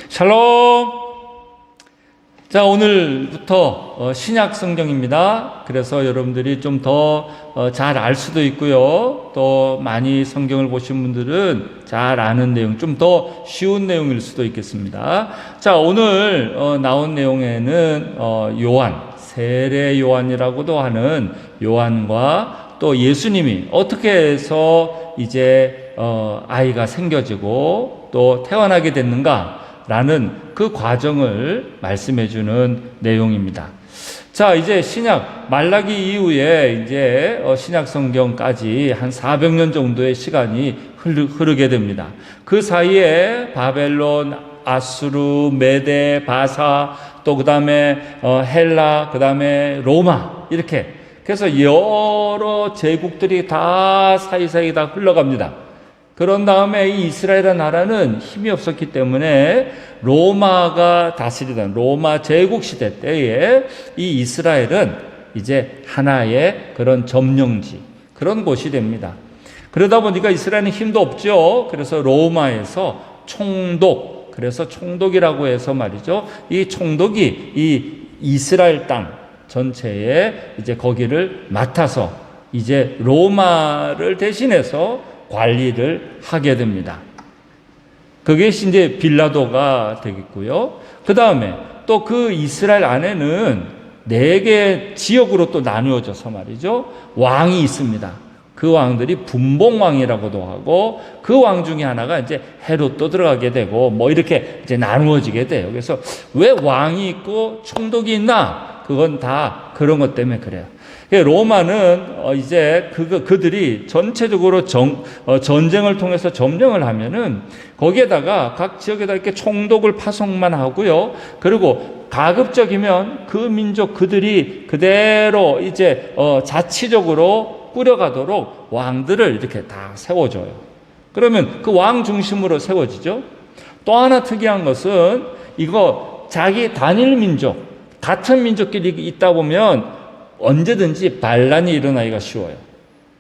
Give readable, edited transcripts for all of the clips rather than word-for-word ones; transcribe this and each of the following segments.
샬롬! 자, 오늘부터 신약 성경입니다. 그래서 여러분들이 좀 더 잘 알 수도 있고요. 또 많이 성경을 보신 분들은 잘 아는 내용, 좀 더 쉬운 내용일 수도 있겠습니다. 자, 오늘 나온 내용에는 요한, 세례 요한이라고도 하는 요한과 또 예수님이 어떻게 해서 이제 아이가 생겨지고 또 태어나게 됐는가 라는 그 과정을 말씀해 주는 내용입니다. 자, 이제 신약 말라기 이후에 이제 신약 성경까지 한 400년 정도의 시간이 흐르게 됩니다. 그 사이에 바벨론, 아수르, 메데, 바사, 또 그다음에 헬라, 그다음에 로마, 이렇게 그래서 여러 제국들이 다 사이사이 다 흘러갑니다. 그런 다음에 이 이스라엘 나라는 힘이 없었기 때문에 로마가 다스리던 로마 제국 시대 때에 이 이스라엘은 이제 하나의 그런 점령지, 그런 곳이 됩니다. 그러다 보니까 이스라엘은 힘도 없죠. 그래서 로마에서 총독, 그래서 총독이라고 해서 말이죠. 이 총독이 이 이스라엘 땅 전체에 이제 거기를 맡아서 이제 로마를 대신해서 관리를 하게 됩니다. 그게 이제 빌라도가 되겠고요. 그 다음에 또 그 이스라엘 안에는 4개 지역으로 또 나누어져서 말이죠. 왕이 있습니다. 그 왕들이 분봉왕이라고도 하고 그 왕 중에 하나가 이제 헤롯도 들어가게 되고 뭐 이렇게 이제 나누어지게 돼요. 그래서 왜 왕이 있고 총독이 있나? 그건 다 그런 것 때문에 그래요. 로마는 이제 그들이 전체적으로 전쟁을 통해서 점령을 하면은 거기에다가 각 지역에다 이렇게 총독을 파송만 하고요. 그리고 가급적이면 그 민족 그들이 그대로 이제 자치적으로 꾸려가도록 왕들을 이렇게 다 세워줘요. 그러면 그 왕 중심으로 세워지죠. 또 하나 특이한 것은 이거 자기 단일 민족, 같은 민족끼리 있다 보면 언제든지 반란이 일어나기가 쉬워요.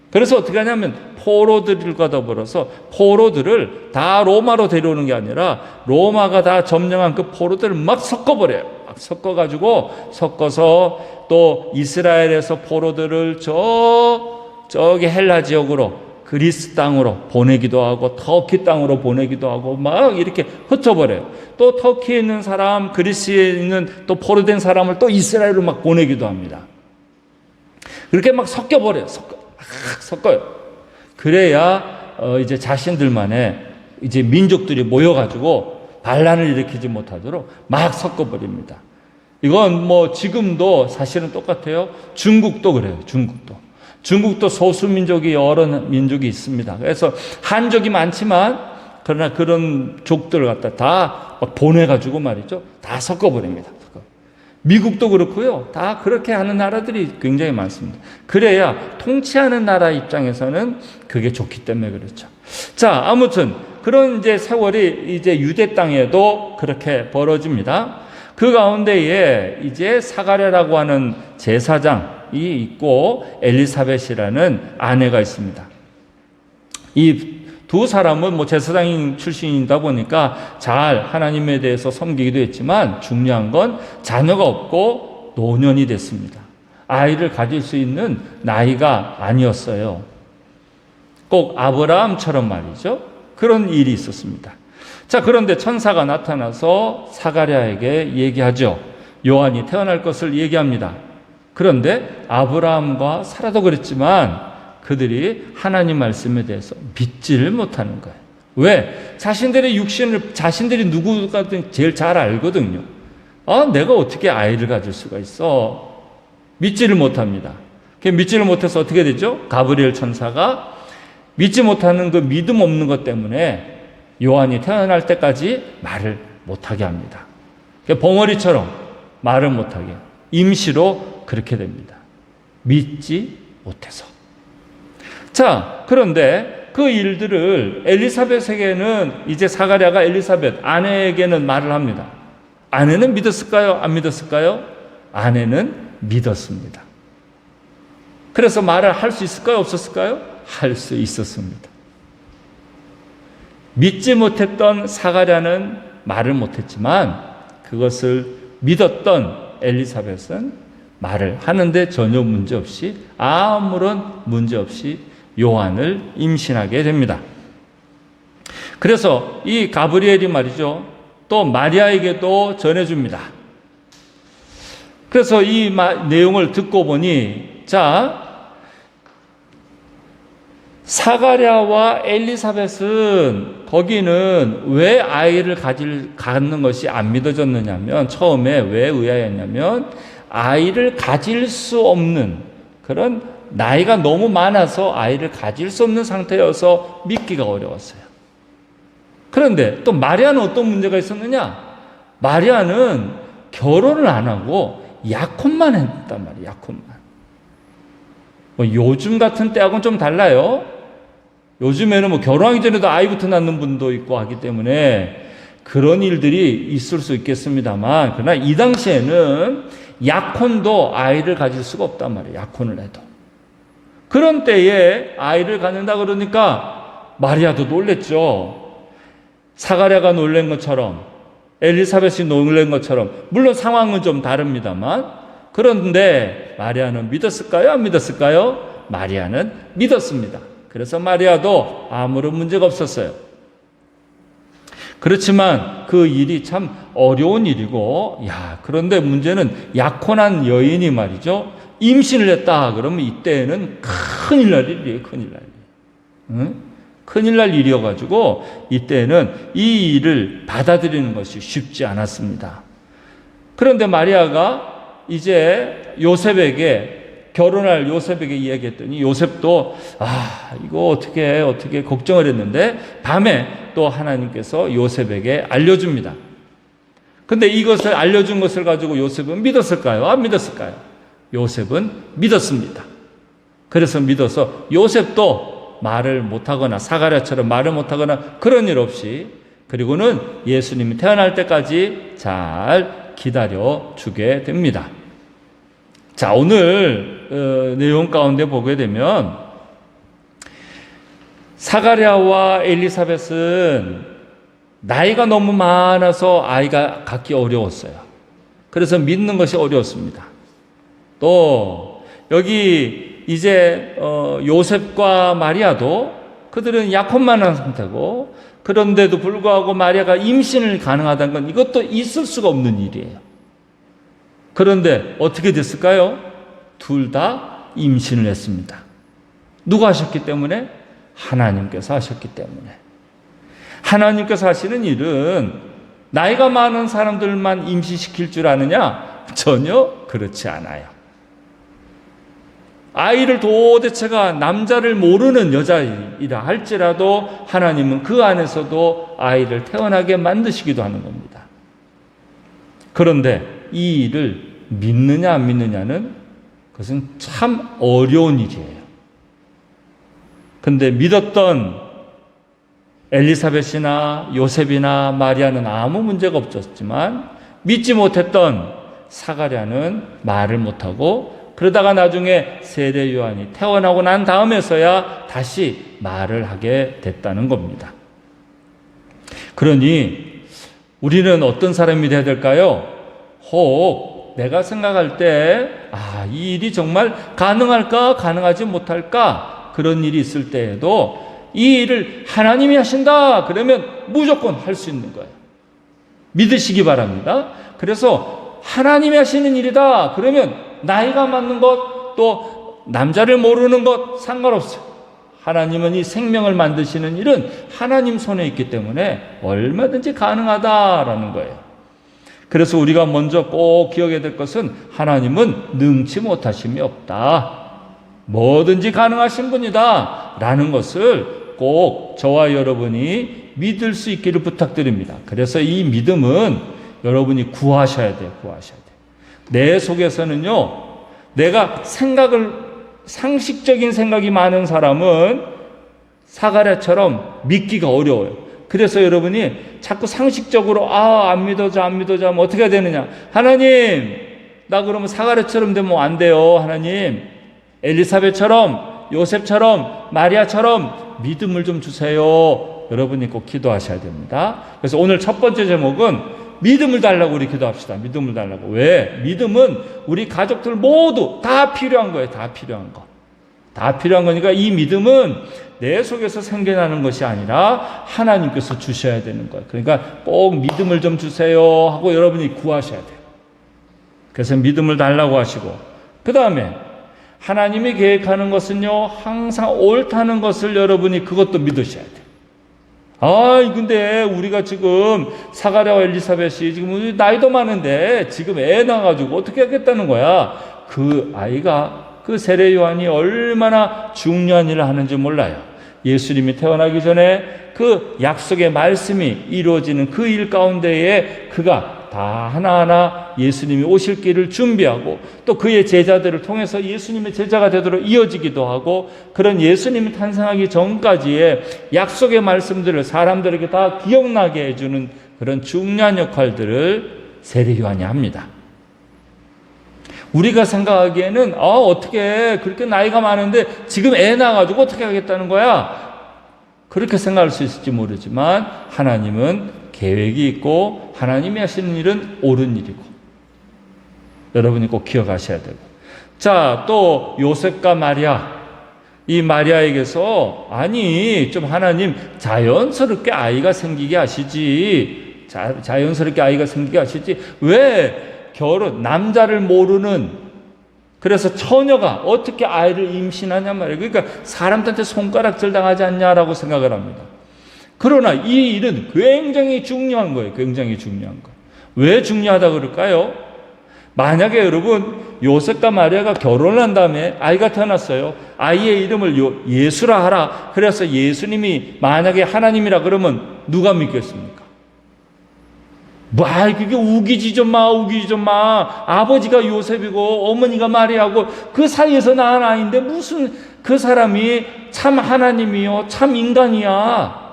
그래서 어떻게 하냐면 포로들과 더불어서 포로들을 다 로마로 데려오는 게 아니라 로마가 다 점령한 그 포로들을 막 섞어버려요. 막 섞어서 또 이스라엘에서 포로들을 저기 헬라 지역으로 그리스 땅으로 보내기도 하고 터키 땅으로 보내기도 하고 막 이렇게 흩어버려요. 또 터키에 있는 사람, 그리스에 있는 또 포로된 사람을 또 이스라엘로 막 보내기도 합니다. 그렇게 막 섞어버려요. 섞어요. 그래야 이제 자신들만의 이제 민족들이 모여가지고 반란을 일으키지 못하도록 막 섞어버립니다. 이건 뭐 지금도 사실은 똑같아요. 중국도 그래요. 중국도 소수민족이 여러 민족이 있습니다. 그래서 한족이 많지만 그러나 그런 족들을 갖다 다 보내가지고 말이죠. 다 섞어버립니다. 미국도 그렇고요. 다 그렇게 하는 나라들이 굉장히 많습니다. 그래야 통치하는 나라 입장에서는 그게 좋기 때문에 그렇죠. 자, 아무튼 그런 이제 세월이 이제 유대 땅에도 그렇게 벌어집니다. 그 가운데에 이제 사가랴라고 하는 제사장이 있고 엘리사벳이라는 아내가 있습니다. 이 두 사람은 뭐 제사장 출신이다 보니까 잘 하나님에 대해서 섬기기도 했지만 중요한 건 자녀가 없고 노년이 됐습니다. 아이를 가질 수 있는 나이가 아니었어요. 꼭 아브라함처럼 말이죠. 그런 일이 있었습니다. 자, 그런데 천사가 나타나서 사가랴에게 얘기하죠. 요한이 태어날 것을 얘기합니다. 그런데 아브라함과 사라도 그랬지만 그들이 하나님 말씀에 대해서 믿지를 못하는 거예요. 왜? 자신들의 육신을 자신들이 누구가든 제일 잘 알거든요. 내가 어떻게 아이를 가질 수가 있어? 믿지를 못합니다. 믿지를 못해서 어떻게 되죠? 가브리엘 천사가 믿지 못하는 그 믿음 없는 것 때문에 요한이 태어날 때까지 말을 못하게 합니다. 벙어리처럼 말을 못하게 임시로 그렇게 됩니다. 믿지 못해서. 자, 그런데 그 일들을 엘리사벳에게는 이제 사가랴가 엘리사벳 아내에게는 말을 합니다. 아내는 믿었을까요? 안 믿었을까요? 아내는 믿었습니다. 그래서 말을 할 수 있을까요? 없었을까요? 할 수 있었습니다. 믿지 못했던 사가랴는 말을 못했지만 그것을 믿었던 엘리사벳은 말을 하는데 전혀 문제없이, 아무런 문제없이 요한을 임신하게 됩니다. 그래서 이 가브리엘이 말이죠, 또 마리아에게도 전해줍니다. 그래서 이 내용을 듣고 보니, 자, 사가랴와 엘리사벳은 거기는 왜 아이를 갖는 것이 안 믿어졌느냐면, 처음에 왜 의아했냐면 아이를 가질 수 없는, 그런 나이가 너무 많아서 아이를 가질 수 없는 상태여서 믿기가 어려웠어요. 그런데 또 마리아는 어떤 문제가 있었느냐? 마리아는 결혼을 안 하고 약혼만 했단 말이에요. 약혼만. 요즘 같은 때하고는 좀 달라요. 요즘에는 결혼하기 전에도 아이부터 낳는 분도 있고 하기 때문에 그런 일들이 있을 수 있겠습니다만, 그러나 이 당시에는 약혼도 아이를 가질 수가 없단 말이에요. 약혼을 해도. 그런 때에 아이를 갖는다 그러니까 마리아도 놀랬죠. 사가랴가 놀란 것처럼, 엘리사벳이 놀란 것처럼, 물론 상황은 좀 다릅니다만, 그런데 마리아는 믿었을까요? 안 믿었을까요? 마리아는 믿었습니다. 그래서 마리아도 아무런 문제가 없었어요. 그렇지만 그 일이 참 어려운 일이고, 그런데 문제는 약혼한 여인이 말이죠, 임신을 했다 그러면 이때는 큰일 날 일이에요. 큰일 날 일. 응? 큰일 날 일이어가지고 이때는 이 일을 받아들이는 것이 쉽지 않았습니다. 그런데 마리아가 이제 요셉에게, 결혼할 요셉에게 이야기했더니 요셉도 이거 어떻게 걱정을 했는데, 밤에 또 하나님께서 요셉에게 알려줍니다. 근데 이것을 알려준 것을 가지고 요셉은 믿었을까요? 안 믿었을까요? 요셉은 믿었습니다. 그래서 믿어서 요셉도 말을 못하거나 사가랴처럼 말을 못하거나 그런 일 없이, 그리고는 예수님이 태어날 때까지 잘 기다려 주게 됩니다. 자, 오늘 내용 가운데 보게 되면 사가랴와 엘리사벳은 나이가 너무 많아서 아이가 갖기 어려웠어요. 그래서 믿는 것이 어려웠습니다. 또 여기 이제 요셉과 마리아도 그들은 약혼만 한 상태고, 그런데도 불구하고 마리아가 임신을 가능하다는 건 이것도 있을 수가 없는 일이에요. 그런데 어떻게 됐을까요? 둘 다 임신을 했습니다. 누가 하셨기 때문에? 하나님께서 하셨기 때문에. 하나님께서 하시는 일은 나이가 많은 사람들만 임신시킬 줄 아느냐? 전혀 그렇지 않아요. 아이를 도대체가 남자를 모르는 여자이라 할지라도 하나님은 그 안에서도 아이를 태어나게 만드시기도 하는 겁니다. 그런데 이 일을 믿느냐 안 믿느냐는, 그것은 참 어려운 일이에요. 근데 믿었던 엘리사벳이나 요셉이나 마리아는 아무 문제가 없었지만, 믿지 못했던 사가랴는 말을 못하고, 그러다가 나중에 세례 요한이 태어나고 난 다음에서야 다시 말을 하게 됐다는 겁니다. 그러니 우리는 어떤 사람이 돼야 될까요? 혹 내가 생각할 때 이 일이 정말 가능할까 가능하지 못할까, 그런 일이 있을 때에도 이 일을 하나님이 하신다 그러면 무조건 할 수 있는 거예요. 믿으시기 바랍니다. 그래서 하나님이 하시는 일이다 그러면 나이가 맞는 것, 또 남자를 모르는 것 상관없어요. 하나님은 이 생명을 만드시는 일은 하나님 손에 있기 때문에 얼마든지 가능하다라는 거예요. 그래서 우리가 먼저 꼭 기억해야 될 것은, 하나님은 능치 못하심이 없다, 뭐든지 가능하신 분이다 라는 것을 꼭 저와 여러분이 믿을 수 있기를 부탁드립니다. 그래서 이 믿음은 여러분이 구하셔야 돼요. 구하셔야 돼요. 내 속에서는요, 내가 상식적인 생각이 많은 사람은 사가랴처럼 믿기가 어려워요. 그래서 여러분이 자꾸 상식적으로 안 믿어져 하면 어떻게 해야 되느냐? 하나님, 나 그러면 사가랴처럼 되면 안 돼요. 하나님, 엘리사벳처럼, 요셉처럼, 마리아처럼 믿음을 좀 주세요 여러분이 꼭 기도하셔야 됩니다. 그래서 오늘 첫 번째 제목은 믿음을 달라고 우리 기도합시다. 믿음을 달라고. 왜? 믿음은 우리 가족들 모두 다 필요한 거예요. 다 필요한 거. 다 필요한 거니까 이 믿음은 내 속에서 생겨나는 것이 아니라 하나님께서 주셔야 되는 거예요. 그러니까 꼭 믿음을 좀 주세요 하고 여러분이 구하셔야 돼요. 그래서 믿음을 달라고 하시고, 그 다음에 하나님이 계획하는 것은요, 항상 옳다는 것을 여러분이 그것도 믿으셔야 돼요. 근데 우리가 지금 사가랴와 엘리사벳이 지금 나이도 많은데 지금 애 낳아가지고 어떻게 하겠다는 거야? 그 아이가, 그 세례 요한이 얼마나 중요한 일을 하는지 몰라요. 예수님이 태어나기 전에 그 약속의 말씀이 이루어지는 그 일 가운데에 그가 다 하나하나 예수님이 오실 길을 준비하고 또 그의 제자들을 통해서 예수님의 제자가 되도록 이어지기도 하고, 그런 예수님이 탄생하기 전까지의 약속의 말씀들을 사람들에게 다 기억나게 해주는 그런 중요한 역할들을 세례 요한이 합니다. 우리가 생각하기에는 어떻게 그렇게 나이가 많은데 지금 애 낳아가지고 어떻게 하겠다는 거야? 그렇게 생각할 수 있을지 모르지만 하나님은 계획이 있고 하나님이 하시는 일은 옳은 일이고 여러분이 꼭 기억하셔야 되고, 자, 또 요셉과 마리아, 이 마리아에게서 좀 하나님 자연스럽게 아이가 생기게 하시지, 자연스럽게 아이가 생기게 하시지 왜 남자를 모르는, 그래서 처녀가 어떻게 아이를 임신하냐 말이에요. 그러니까 사람들한테 손가락질 당하지 않냐라고 생각을 합니다. 그러나 이 일은 굉장히 중요한 거예요. 굉장히 중요한 거. 왜 중요하다 그럴까요? 만약에 여러분 요셉과 마리아가 결혼한 다음에 아이가 태어났어요. 아이의 이름을 예수라 하라. 그래서 예수님이 만약에 하나님이라 그러면 누가 믿겠습니까? 그게 우기지 좀 마. 아버지가 요셉이고 어머니가 마리아고 그 사이에서 낳은 아이인데 무슨 그 사람이 참 하나님이요, 참 인간이야.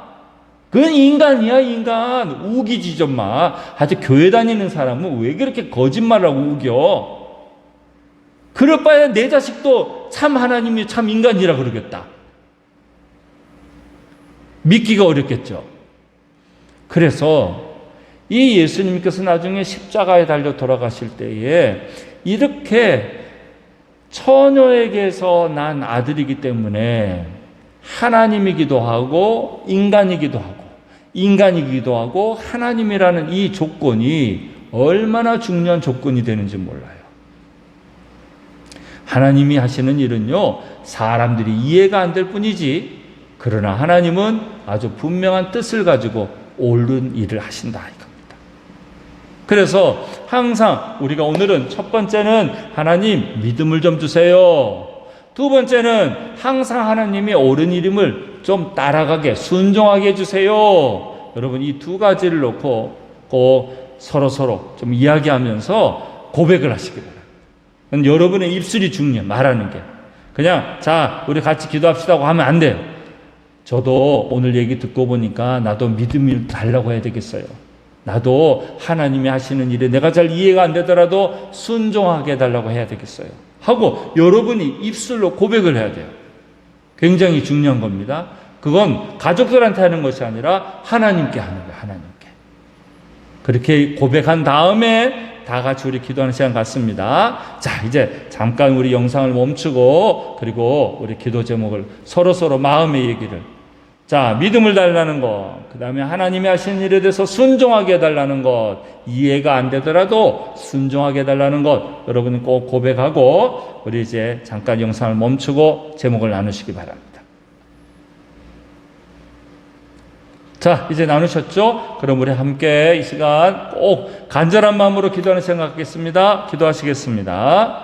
그건 인간이야, 인간. 우기지 좀 마. 아주 교회 다니는 사람은 왜 그렇게 거짓말하고 우겨? 그럴 바에 내 자식도 참 하나님이 참 인간이라 그러겠다. 믿기가 어렵겠죠. 그래서 이 예수님께서 나중에 십자가에 달려 돌아가실 때에 이렇게 처녀에게서 난 아들이기 때문에 하나님이기도 하고 인간이기도 하고 하나님이라는 이 조건이 얼마나 중요한 조건이 되는지 몰라요. 하나님이 하시는 일은요, 사람들이 이해가 안 될 뿐이지, 그러나 하나님은 아주 분명한 뜻을 가지고 옳은 일을 하신다 이겁니다. 그래서 항상 우리가 오늘은 첫 번째는 하나님 믿음을 좀 주세요. 두 번째는 항상 하나님이 옳은 이름을 좀 따라가게 순종하게 해주세요. 여러분 이 두 가지를 놓고 서로 좀 이야기하면서 고백을 하시기 바랍니다. 여러분의 입술이 중요해요. 말하는 게. 그냥 자 우리 같이 기도합시다고 하면 안 돼요. 저도 오늘 얘기 듣고 보니까 나도 믿음을 달라고 해야 되겠어요. 나도 하나님이 하시는 일에 내가 잘 이해가 안 되더라도 순종하게 해달라고 해야 되겠어요 하고 여러분이 입술로 고백을 해야 돼요. 굉장히 중요한 겁니다. 그건 가족들한테 하는 것이 아니라 하나님께 하는 거예요. 하나님께. 그렇게 고백한 다음에 다 같이 우리 기도하는 시간 갖습니다. 자, 이제 잠깐 우리 영상을 멈추고 그리고 우리 기도 제목을 서로 마음의 얘기를, 자, 믿음을 달라는 것, 그 다음에 하나님이 하시는 일에 대해서 순종하게 해달라는 것, 이해가 안 되더라도 순종하게 해달라는 것, 여러분은 꼭 고백하고 우리 이제 잠깐 영상을 멈추고 제목을 나누시기 바랍니다. 자, 이제 나누셨죠? 그럼 우리 함께 이 시간 꼭 간절한 마음으로 기도하는 시간 갖겠습니다. 기도하시겠습니다.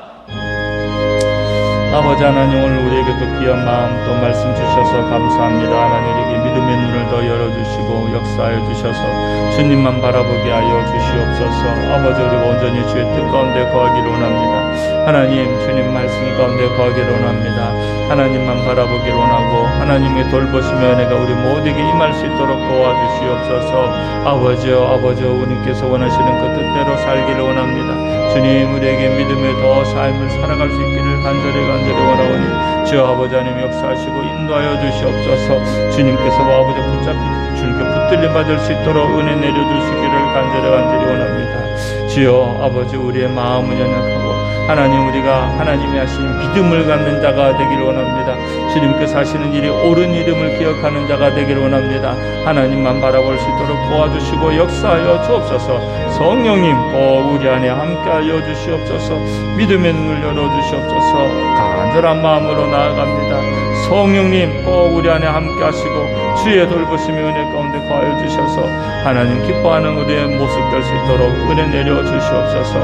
아버지 하나님, 오늘 우리에게 또 귀한 마음 또 말씀 주셔서 감사합니다. 하나님, 우리에게 믿음의 눈을 더 열어주시고 역사하여 주셔서 주님만 바라보게 하여 주시옵소서. 아버지, 우리가 온전히 주의 뜻 가운데 거하기를 원합니다. 하나님, 주님 말씀 가운데 거하기를 원합니다. 하나님만 바라보기를 원하고 하나님의 돌보심의 은혜가 우리 모두에게 임할 수 있도록 도와주시옵소서. 아버지여, 우리께서 원하시는 그 뜻대로 살기를 원합니다. 주님 우리에게 믿음의 더 삶을 살아갈 수 있기를 간절히 원하오니 주여 아버지 하나님 역사하시고 인도하여 주시옵소서. 주님께서 아버지 붙잡히 주님께 붙들림 받을 수 있도록 은혜 내려주시기를 간절히 원합니다. 주여 아버지 우리의 마음은 연약하고 하나님 우리가 하나님이 하신 믿음을 갖는 자가 되기를 원합니다. 주님께서 하시는 일이 옳은 이름을 기억하는 자가 되기를 원합니다. 하나님만 바라볼 수 있도록 도와주시고 역사하여 주옵소서. 성령님 꼭 우리 안에 함께하여 주시옵소서. 믿음의 눈을 열어주시옵소서. 간절한 마음으로 나아갑니다. 성령님 꼭 우리 안에 함께하시고 주의 돌보심이 은혜 가운데 거하여 주셔서 하나님 기뻐하는 우리의 모습 될 수 있도록 은혜 내려 주시옵소서.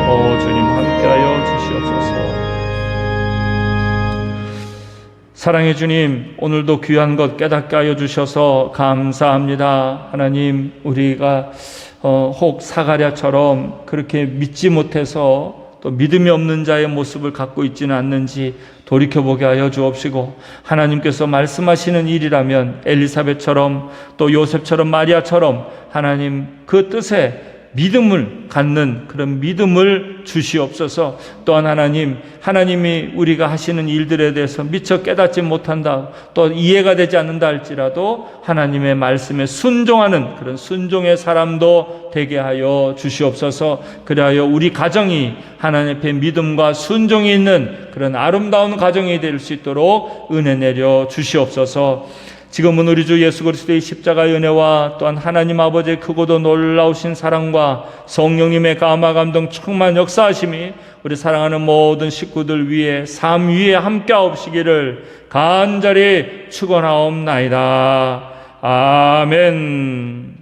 오 주님 함께하여 주시옵소서. 사랑의 주님, 오늘도 귀한 것 깨닫게 하여 주셔서 감사합니다. 하나님, 우리가 혹 사가랴처럼 그렇게 믿지 못해서 또 믿음이 없는 자의 모습을 갖고 있지는 않는지 돌이켜보게 하여 주옵시고, 하나님께서 말씀하시는 일이라면 엘리사벳처럼 또 요셉처럼 마리아처럼 하나님 그 뜻에 믿음을 갖는 그런 믿음을 주시옵소서. 또한 하나님이 우리가 하시는 일들에 대해서 미처 깨닫지 못한다, 또 이해가 되지 않는다 할지라도 하나님의 말씀에 순종하는 그런 순종의 사람도 되게 하여 주시옵소서. 그리하여 우리 가정이 하나님 앞에 믿음과 순종이 있는 그런 아름다운 가정이 될 수 있도록 은혜 내려 주시옵소서. 지금은 우리 주 예수 그리스도의 십자가의 은혜와 또한 하나님 아버지의 크고도 놀라우신 사랑과 성령님의 감화 감동 충만 역사하심이 우리 사랑하는 모든 식구들 위에 삶 위에 함께하옵시기를 간절히 축원하옵나이다. 아멘.